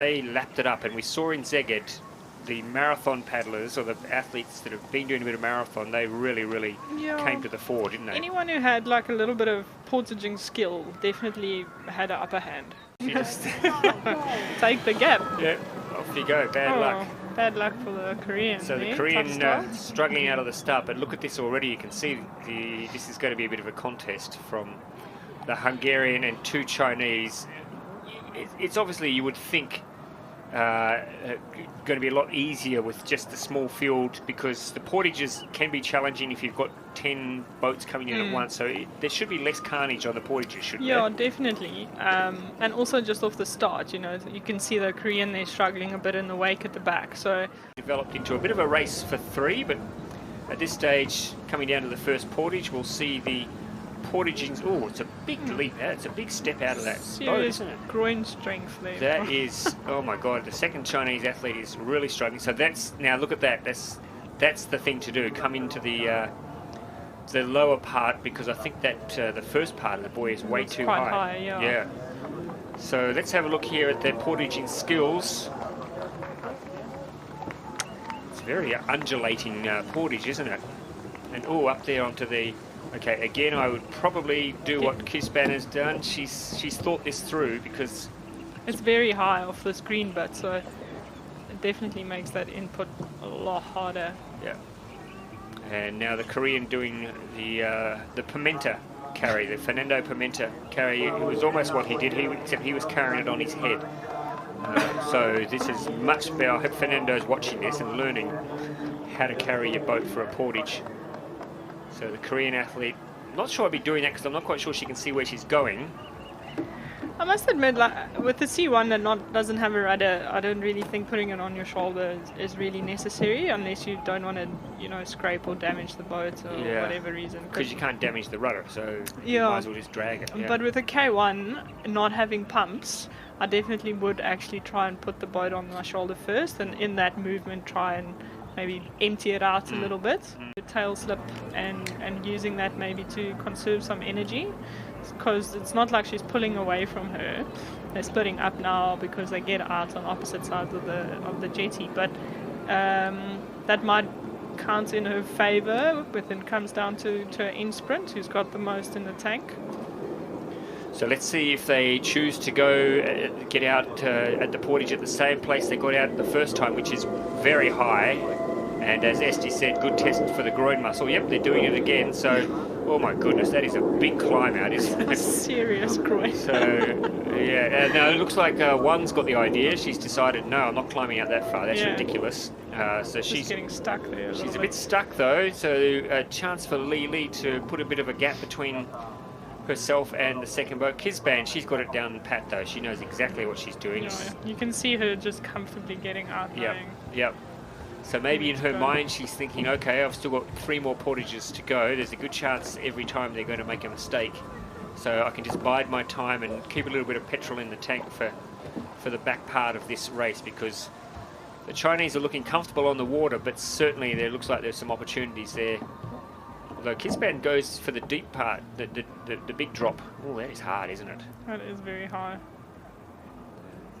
They lapped it up, and we saw in Szeged the marathon paddlers, or the athletes that have been doing a bit of marathon, they really came to the fore, didn't they? Anyone who had like a little bit of portaging skill definitely had an upper hand. You just Take the gap. yeah, off you go. Bad luck. Bad luck for the Korean. So the Korean struggling out of the start, but look at this already. You can see this is going to be a bit of a contest from the Hungarian and two Chinese. It's obviously, you would think, going to be a lot easier with just the small field, because the portages can be challenging if you've got 10 boats coming in at once. So there should be less carnage on the portages, shouldn't there? Yeah, definitely. And also just off the start, you know, you can see the Korean, they're struggling a bit in the wake at the back. So developed into a bit of a race for three, but at this stage, coming down to the first portage, we'll see the portaging. Oh, it's a big leap. It's a big step out of that boat, isn't it? Groin strength there. That is, oh my God, the second Chinese athlete is really struggling. So that's, now look at that. That's the thing to do. Come into the lower part, because I think that the first part of the buoy is way too high. Quite high, yeah. So let's have a look here at their portaging skills. It's very undulating portage, isn't it? And up there onto the. Okay, again, I would probably do what Kisban has done. She's thought this through, because it's very high off the screen, but so it definitely makes that input a lot harder. Yeah. And now the Korean doing the Pimenta carry, the Fernando Pimenta carry. It was almost what he did, except he was carrying it on his head. So this is much better. I hope Fernando's watching this and learning how to carry your boat for a portage. So the Korean athlete, not sure I'd be doing that, because I'm not quite sure she can see where she's going. I must admit, like, with the C1 that doesn't have a rudder, I don't really think putting it on your shoulder is really necessary, unless you don't want to, you know, scrape or damage the boat or whatever reason. Because you can't damage the rudder, so you might as well just drag it. Yeah. But with a K1 not having pumps, I definitely would actually try and put the boat on my shoulder first, and in that movement try and maybe empty it out a little bit, tail slip, and using that maybe to conserve some energy, because it's not like she's pulling away from her. They're splitting up now because they get out on opposite sides of the jetty, but that might count in her favor when it comes down to her end sprint, who's got the most in the tank. So let's see if they choose to go get out at the portage at the same place they got out the first time, which is very high. And as Esty said, good test for the groin muscle. Yep, they're doing it again. So, oh my goodness, that is a big climb out, isn't it? Serious groin. So, yeah. Now, it looks like one's got the idea. She's decided, no, I'm not climbing out that far. That's ridiculous. So she's getting stuck there. She's a bit stuck, though. So a chance for Lee to put a bit of a gap between herself and the second boat. Kisban, she's got it down pat, though. She knows exactly what she's doing. Yeah, you can see her just comfortably getting out. Yep. So maybe in her mind she's thinking, okay, I've still got 3 more portages to go. There's a good chance every time they're going to make a mistake. So I can just bide my time and keep a little bit of petrol in the tank for the back part of this race, because the Chinese are looking comfortable on the water, but certainly there looks like there's some opportunities there. Although Kisban goes for the deep part, the big drop. Oh, that is hard, isn't it? That is very high.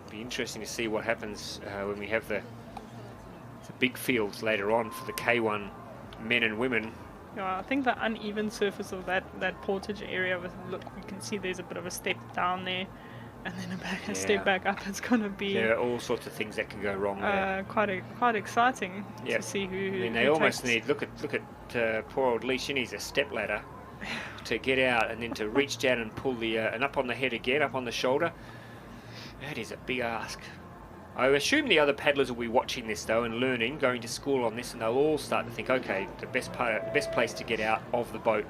It'll be interesting to see what happens when we have the big fields later on for the K1 men and women. Yeah, I think the uneven surface of that portage area, look, you can see there's a bit of a step down there, and then a step back up. It's going to be. There are all sorts of things that can go wrong there. Quite exciting to see who. I mean, they almost need. Look at poor old Lee. She needs a step ladder to get out, and then to reach down and pull the and up on the head again, up on the shoulder. That is a big ask. I assume the other paddlers will be watching this, though, and learning, going to school on this, and they'll all start to think, okay, the best place to get out of the boat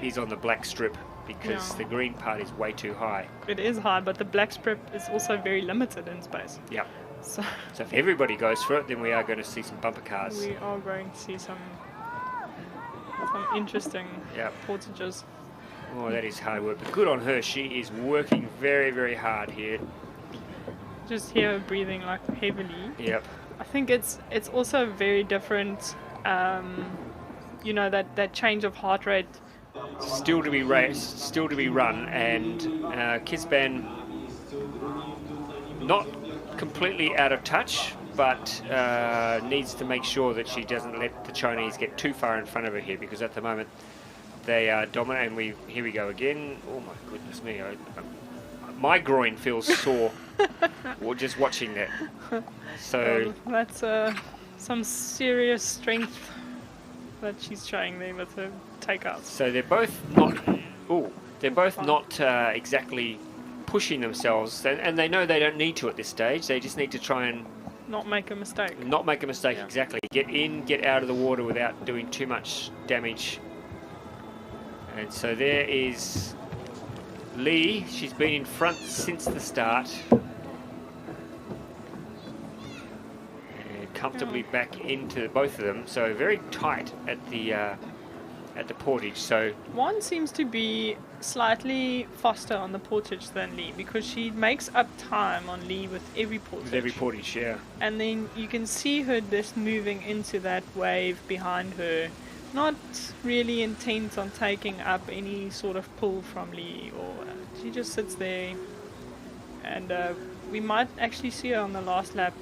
is on the black strip, because the green part is way too high. It is high, but the black strip is also very limited in space. Yeah. So if everybody goes for it, then we are going to see some bumper cars. We are going to see some interesting portages. Oh, that is hard work, but good on her. She is working very, very hard here. Just hear her breathing like heavily. Yep. I think it's also very different. You know, that change of heart rate. Still to be raced, still to be run, and Kisban not completely out of touch, but needs to make sure that she doesn't let the Chinese get too far in front of her here, because at the moment they are dominant. And here we go again. Oh my goodness me! My groin feels sore just watching that. So well, that's some serious strength that she's showing there with her takeouts. So they're both not. Oh, they're both not exactly pushing themselves, and they know they don't need to at this stage. They just need to try and not make a mistake. Not make a mistake, yeah. Exactly. Get in, get out of the water without doing too much damage. And so there is Lee. She's been in front since the start. And comfortably back into both of them. So very tight at the Portage. So one seems to be slightly faster on the Portage than Lee, because she makes up time on Lee with every Portage. With every Portage, yeah. And then you can see her just moving into that wave behind her, not really intent on taking up any sort of pull from Lee, or she just sits there. And we might actually see her on the last lap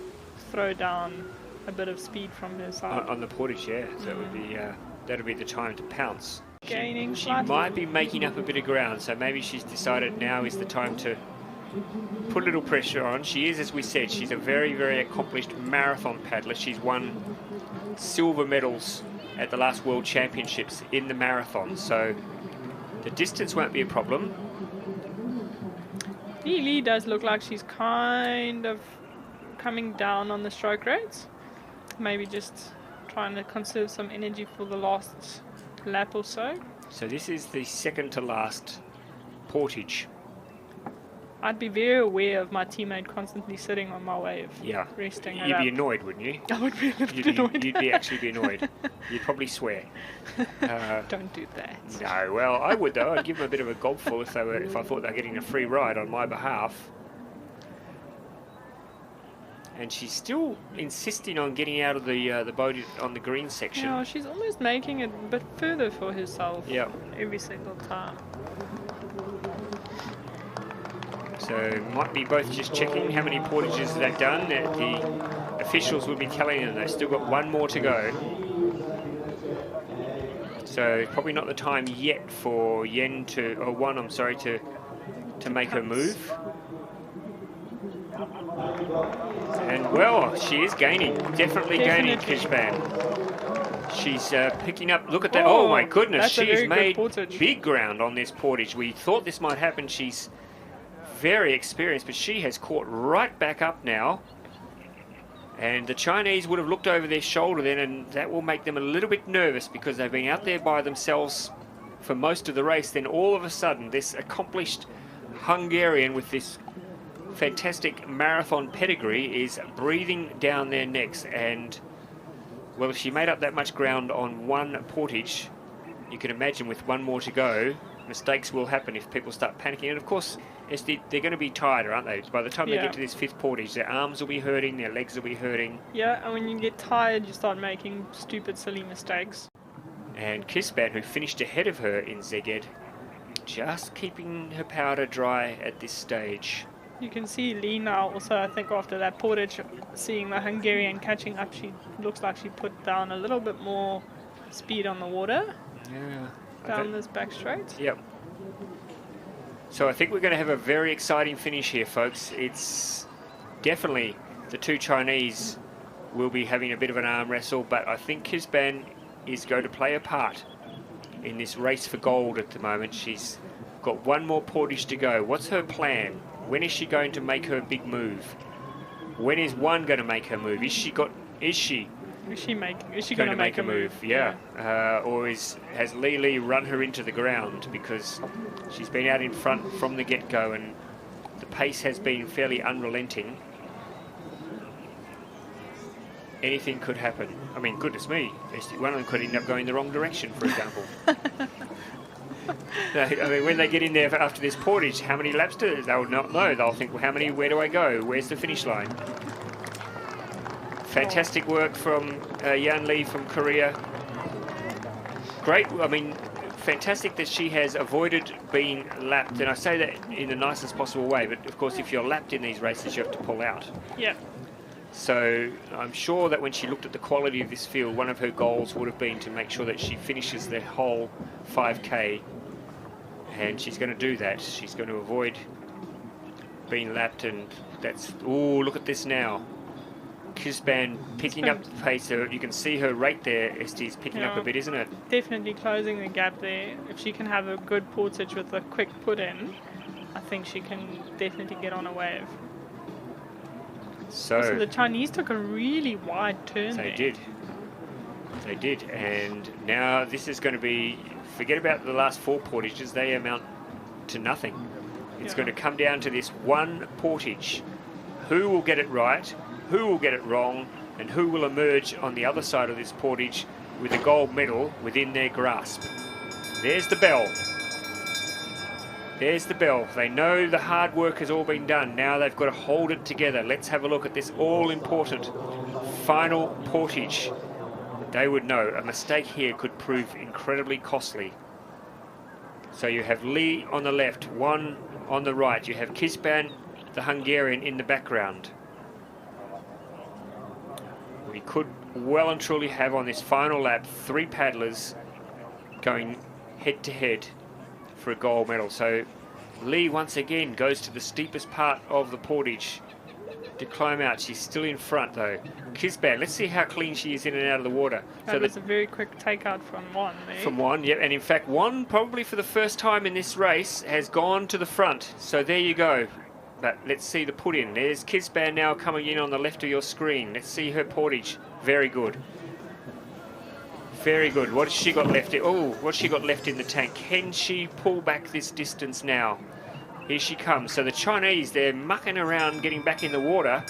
throw down a bit of speed from her side. On the Portage, yeah. So it would be that'll be the time to pounce. Gaining she slightly. might be making up a bit of ground, so maybe she's decided now is the time to put a little pressure on. She is, as we said, she's a very, very accomplished marathon paddler. She's won silver medals at the last World Championships in the marathon, so the distance won't be a problem. Lee does look like she's kind of coming down on the stroke rates. Maybe just trying to conserve some energy for the last lap or so. So this is the second to last Portage. I'd be very aware of my teammate constantly sitting on my wave. Yeah. Resting it You'd up. be annoyed, wouldn't you? I would be a little bit annoyed. You'd actually be annoyed. You'd probably swear. Don't do that. No, well, I would though. I'd give them a bit of a gobful if I thought they were getting a free ride on my behalf. And she's still insisting on getting out of the boat on the green section. No, she's almost making it a bit further for herself. Yeah. Every single time. So might be both just checking how many portages they've done. The officials will be telling them they've still got one more to go. So probably not the time yet for Wan to make her move. And well, she is gaining, definitely gaining, Kishban. She's picking up, look at that, oh my goodness, she's made big ground on this Portage. We thought this might happen, she's very experienced, but she has caught right back up now. And the Chinese would have looked over their shoulder then, and that will make them a little bit nervous because they've been out there by themselves for most of the race. Then all of a sudden, this accomplished Hungarian with this fantastic marathon pedigree is breathing down their necks. And well, if she made up that much ground on one Portage, you can imagine with one more to go, mistakes will happen if people start panicking. And of course, they're going to be tired, aren't they? By the time they get to this fifth Portage, their arms will be hurting, their legs will be hurting. Yeah, and when you get tired, you start making stupid, silly mistakes. And Kisban, who finished ahead of her in Szeged, just keeping her powder dry at this stage. You can see Lee now also, I think after that Portage, seeing the Hungarian catching up, she looks like she put down a little bit more speed on the water. Yeah. Down this back straight. Yep. So I think we're going to have a very exciting finish here, folks. It's definitely the two Chinese will be having a bit of an arm wrestle, but I think Kisban is going to play a part in this race for gold at the moment. She's got one more Portage to go. What's her plan? When is she going to make her big move? When is one going to make her move? Is she going to make a move? Yeah. Or has Lee run her into the ground, because she's been out in front from the get-go and the pace has been fairly unrelenting. Anything could happen. I mean, goodness me, one of them could end up going the wrong direction, for example. I mean, when they get in there after this Portage, how many laps do they? They'll not know. They'll think, well, where do I go? Where's the finish line? Fantastic work from Yan Lee from Korea. Great, I mean, fantastic that she has avoided being lapped, and I say that in the nicest possible way, but of course if you're lapped in these races you have to pull out. Yeah. So I'm sure that when she looked at the quality of this field, one of her goals would have been to make sure that she finishes the whole 5K, and she's going to do that. She's going to avoid being lapped, and that's, oh, look at this now. Kisban picking up the pace. You can see her right there. Esti's picking up a bit, isn't it? Definitely closing the gap there. If she can have a good portage with a quick put in, I think she can definitely get on a wave. So the Chinese took a really wide turn there. They did, and now this is going to be, forget about the last 4 portages, they amount to nothing. It's going to come down to this one portage. Who will get it right, who will get it wrong, and who will emerge on the other side of this portage with a gold medal within their grasp. There's the bell. There's the bell. They know the hard work has all been done. Now they've got to hold it together. Let's have a look at this all-important final portage. They would know a mistake here could prove incredibly costly. So you have Lee on the left, one on the right. You have Kisban, the Hungarian, in the background. We could well and truly have on this final lap 3 paddlers going head-to-head for a gold medal. So Lee once again goes to the steepest part of the portage to climb out. She's still in front though. Kisban, let's see how clean she is in and out of the water. That was a very quick takeout from one there. From one, yeah, and in fact one probably for the first time in this race has gone to the front. So there you go. But let's see the put in. There's Kisban now coming in on the left of your screen. Let's see her portage. Very good. Very good. What has she got left? Oh, what's she got left in the tank? Can she pull back this distance now? Here she comes. So the Chinese, they're mucking around getting back in the water.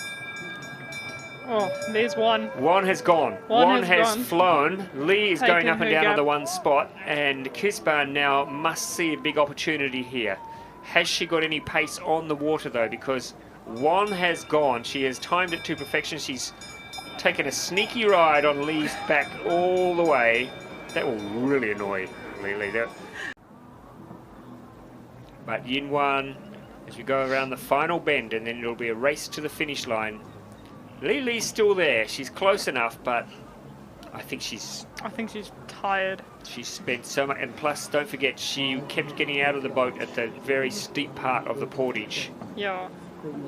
Oh, there's one. One has gone. One has gone. Flown. Lee is going up and down on the one spot. And Kisban now must see a big opportunity here. Has she got any pace on the water though? Because one has gone. She has timed it to perfection. She's taken a sneaky ride on Lee's back all the way. That will really annoy Lee. But Yinwan, as we go around the final bend, and then it'll be a race to the finish line. Lee's still there. She's close enough, but I think she's tired. She's spent so much, and plus, don't forget, she kept getting out of the boat at the very steep part of the portage. Yeah,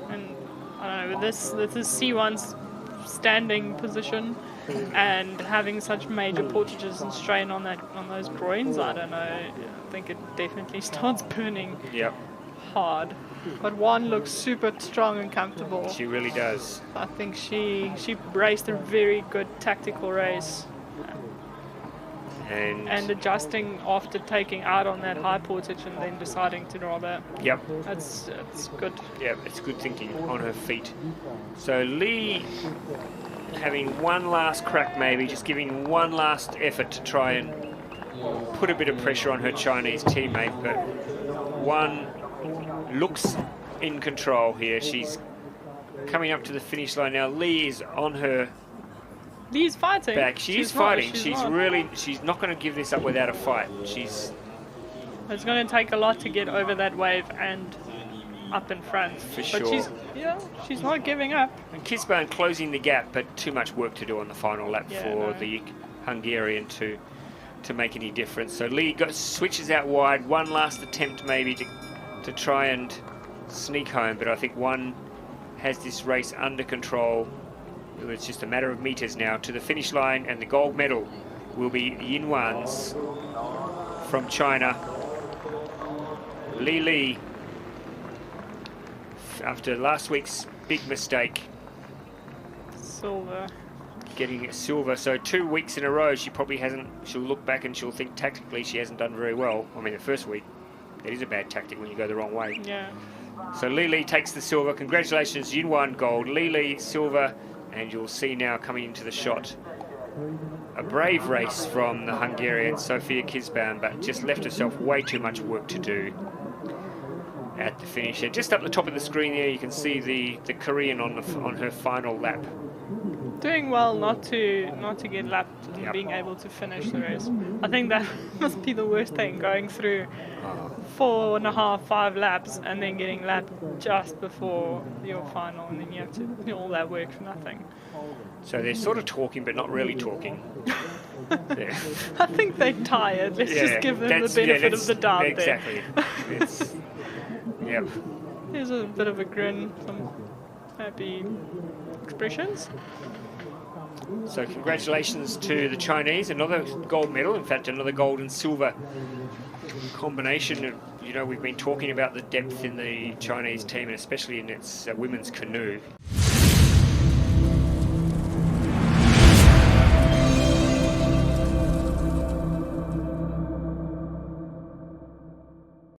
and I don't know, this is C1's standing position, and having such major portages and strain on those groins, I don't know. I think it definitely starts burning. Yep. Hard. But one looks super strong and comfortable. She really does. I think she raced a very good tactical race. And adjusting after taking out on that high portage and then deciding to draw that. Yep. That's good. Yep, it's good thinking on her feet. So Lee having one last crack maybe, just giving one last effort to try and put a bit of pressure on her Chinese teammate, but one looks in control here. She's coming up to the finish line now. Lee is on her Lee's fighting. back. She's fighting. She's not going to give this up without a fight. It's going to take a lot to get over that wave and up in front. For sure. But she's not giving up. And Kisban closing the gap, but too much work to do on the final lap for the Hungarian to make any difference. So Lee switches out wide. One last attempt maybe to try and sneak home, but I think one has this race under control. It's just a matter of meters now to the finish line, and the gold medal will be Yinwan's from China. Li, after last week's big mistake, silver, getting a silver. So 2 weeks in a row, she'll look back and she'll think tactically she hasn't done very well. I mean, the first week, it is a bad tactic when you go the wrong way. Yeah. So Li takes the silver. Congratulations, Yinwan gold, Li silver. And you'll see now coming into the shot a brave race from the Hungarian Sofia Kisban, but just left herself way too much work to do at the finish. Just up the top of the screen there, you can see the Korean on her final lap. doing well not to get lapped and Yep. being able to finish the race. I think that must be the worst thing, going through Oh. 4.5, 5 laps and then getting lapped just before your final, and then you have to do all that work for nothing. So they're sort of talking, but not really talking. Yeah. I think they're tired. Let's just give them the that's- benefit of that's- the doubt Exactly. there. Yep. There's a bit of a grin, some happy expressions. So congratulations to the Chinese, another gold medal, in fact another gold and silver combination. You know, we've been talking about the depth in the Chinese team, and especially in its women's canoe.